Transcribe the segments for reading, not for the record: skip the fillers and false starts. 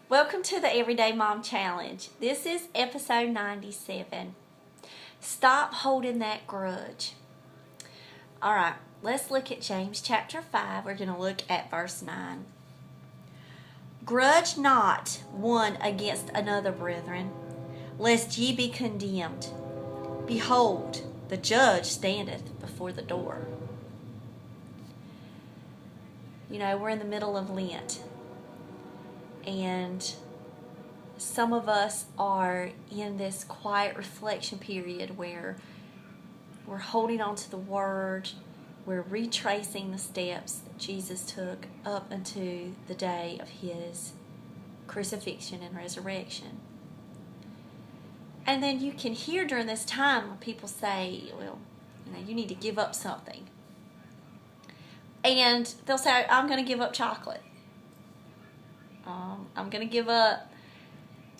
Welcome to the Everyday Mom Challenge. This is episode 97. Stop holding that grudge. All right, let's look at James chapter 5. We're going to look at verse 9. Grudge not one against another, brethren, lest ye be condemned. Behold, the judge standeth before the door. You know, we're in the middle of Lent. And some of us are in this quiet reflection period where we're holding on to the Word, we're retracing the steps that Jesus took up unto the day of His crucifixion and resurrection. And then you can hear during this time when people say, well, you need to give up something. And they'll say, I'm going to give up chocolate. I'm going to give up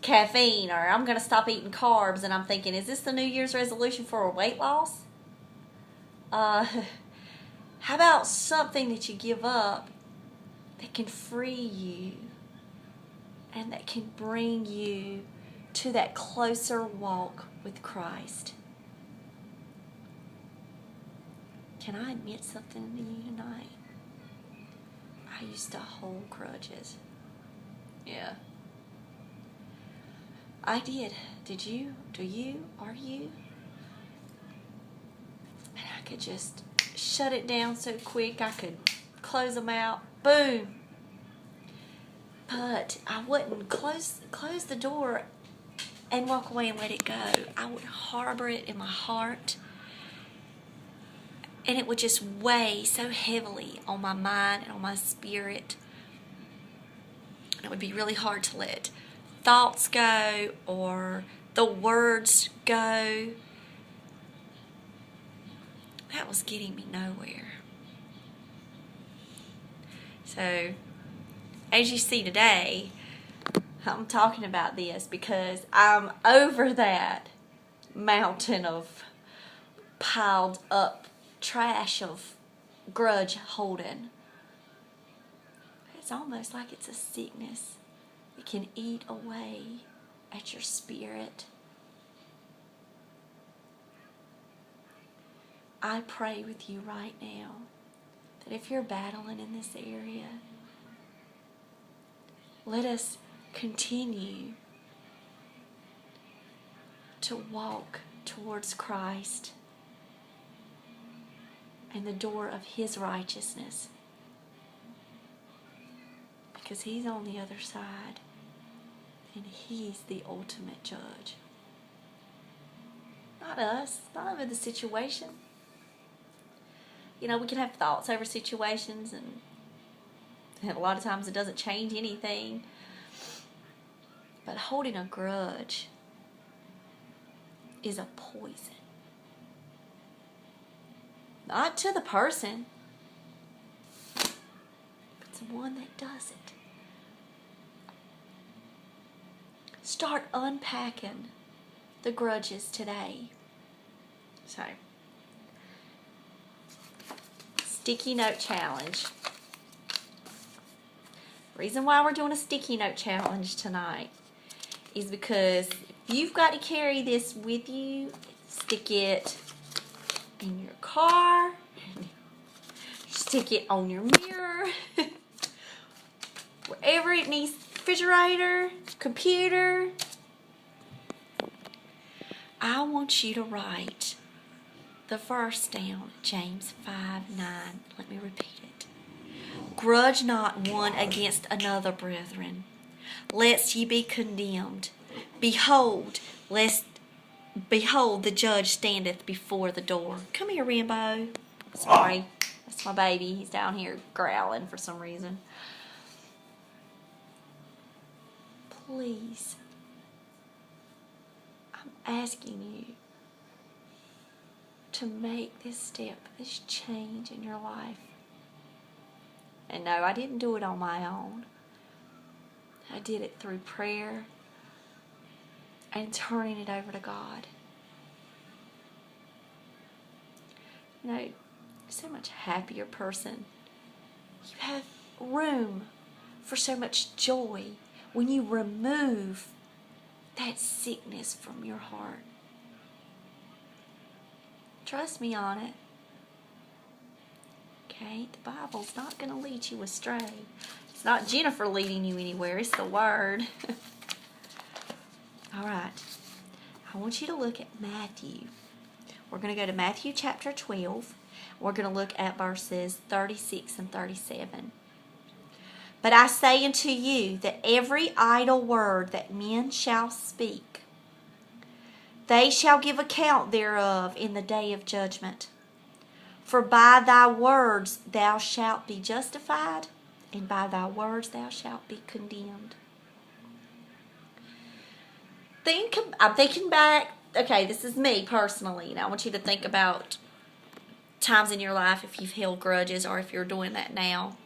caffeine, or I'm going to stop eating carbs. And I'm thinking, is this the New Year's resolution for a weight loss? How about something that you give up that can free you and that can bring you to that closer walk with Christ? Can I admit something to you tonight? I used to hold grudges. Yeah. I did. Did you? Do you? Are you? And I could just shut it down so quick. I could close them out. Boom. But I wouldn't close the door and walk away and let it go. I would harbor it in my heart. And it would just weigh so heavily on my mind and on my spirit. It would be really hard to let thoughts go or the words go. That was getting me nowhere. So, as you see today, I'm talking about this because I'm over that mountain of piled up trash of grudge holding. It's almost like it's a sickness. It can eat away at your spirit. I pray with you right now that if you're battling in this area, let us continue to walk towards Christ and the door of His righteousness. Because He's on the other side. And He's the ultimate judge. Not us. Not over the situation. We can have thoughts over situations. And a lot of times it doesn't change anything. But holding a grudge is a poison. Not to the person. But the one that does it. Start unpacking the grudges today. So, sticky note challenge. The reason why we're doing a sticky note challenge tonight is because if you've got to carry this with you, stick it in your car, stick it on your mirror, wherever it needs, refrigerator, computer. I want you to write the verse down, James 5:9. Let me repeat it. Grudge not one against another, brethren, lest ye be condemned. Behold, the judge standeth before the door. Come here, Rambo. Sorry, that's my baby. He's down here growling for some reason. Please, I'm asking you to make this step, this change in your life. And no, I didn't do it on my own. I did it through prayer and turning it over to God. You're so much happier person. You have room for so much joy when you remove that sickness from your heart. Trust me on it. Okay? The Bible's not going to lead you astray. It's not Jennifer leading you anywhere. It's the Word. All right. I want you to look at Matthew. We're going to go to Matthew chapter 12. We're going to look at verses 36 and 37. But I say unto you that every idle word that men shall speak, they shall give account thereof in the day of judgment. For by thy words thou shalt be justified, and by thy words thou shalt be condemned. I'm thinking back, okay, this is me personally, and I want you to think about times in your life if you've held grudges or if you're doing that now.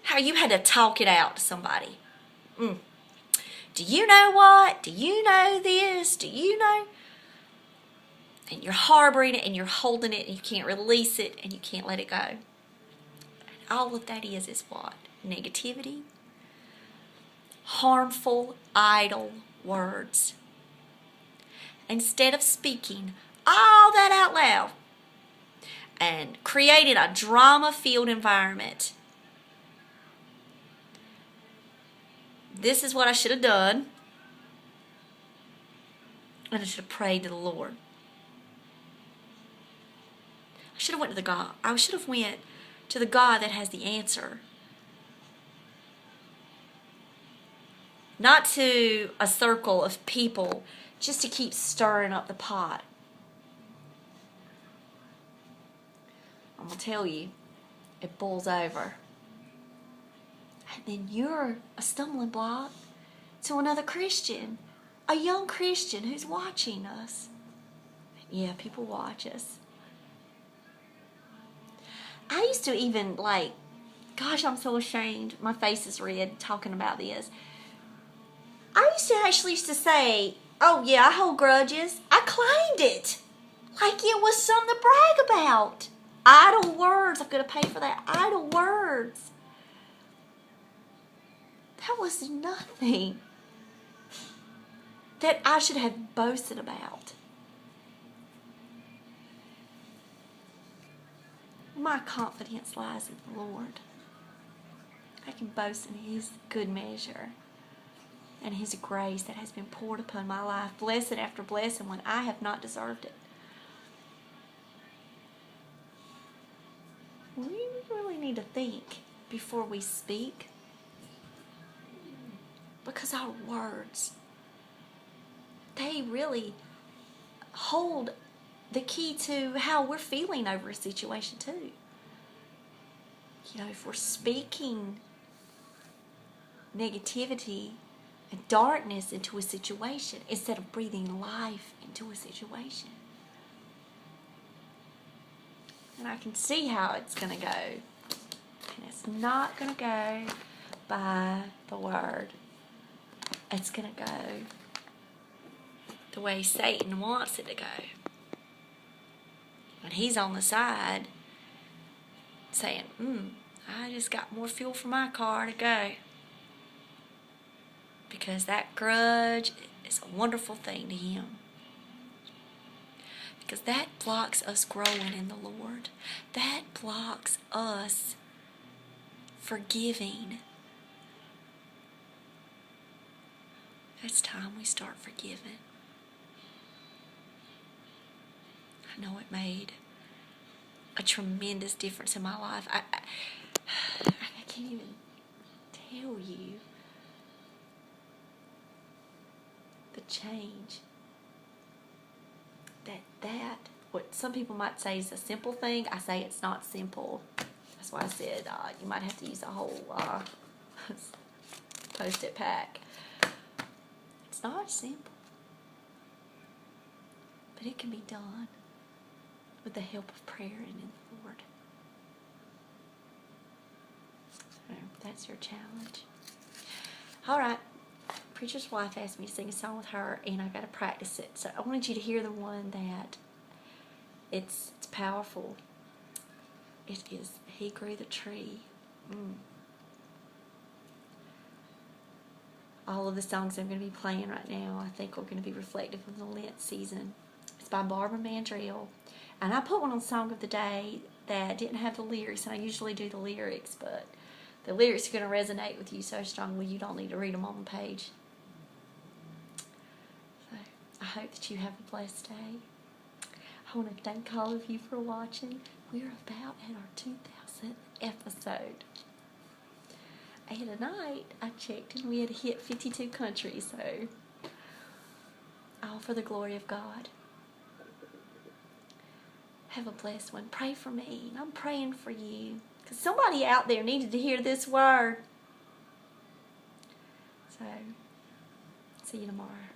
How you had to talk it out to somebody. Do you know what? Do you know this? Do you know? And you're harboring it and you're holding it and you can't release it and you can't let it go. And all of that is what? Negativity. Harmful, idle words. Instead of speaking all that out loud and creating a drama-filled environment, this is what I should have done. And I should have prayed to the Lord. I should have went to the God. I should have went to the God that has the answer. Not to a circle of people just to keep stirring up the pot. I'm going to tell you, it boils over. And then you're a stumbling block to another Christian, a young Christian who's watching us. Yeah, people watch us. I used to even gosh, I'm so ashamed. My face is red talking about this. I used to say, oh yeah, I hold grudges. I claimed it. Like it was something to brag about. Idle words. I'm going to pay for that. Idle words. That was nothing that I should have boasted about. My confidence lies in the Lord. I can boast in His good measure and His grace that has been poured upon my life, blessing after blessing when I have not deserved it. We really need to think before we speak, because our words, they really hold the key to how we're feeling over a situation too. You know, if we're speaking negativity and darkness into a situation instead of breathing life into a situation. And I can see how it's going to go. And it's not going to go by the Word. It's going to go the way Satan wants it to go. And he's on the side saying, I just got more fuel for my car to go. Because that grudge is a wonderful thing to him. Because that blocks us growing in the Lord. That blocks us forgiving. It's time we start forgiving. I know it made a tremendous difference in my life. I can't even tell you the change that what some people might say is a simple thing. I say it's not simple. That's why I said you might have to use a whole Post-it pack. It's not simple, but it can be done with the help of prayer and in the Lord. So that's your challenge. All right. Preacher's wife asked me to sing a song with her, and I've got to practice it. So I wanted you to hear the one that it's powerful. It is He Grew the Tree. all of the songs I'm going to be playing right now, I think, are going to be reflective of the Lent season. It's by Barbara Mandrell. And I put one on Song of the Day that didn't have the lyrics, and I usually do the lyrics, but the lyrics are going to resonate with you so strongly you don't need to read them on the page. So I hope that you have a blessed day. I want to thank all of you for watching. We're about at our 2000th episode. And tonight, I checked and we had hit 52 countries, so all for the glory of God. Have a blessed one. Pray for me. I'm praying for you, because somebody out there needed to hear this word. So, see you tomorrow.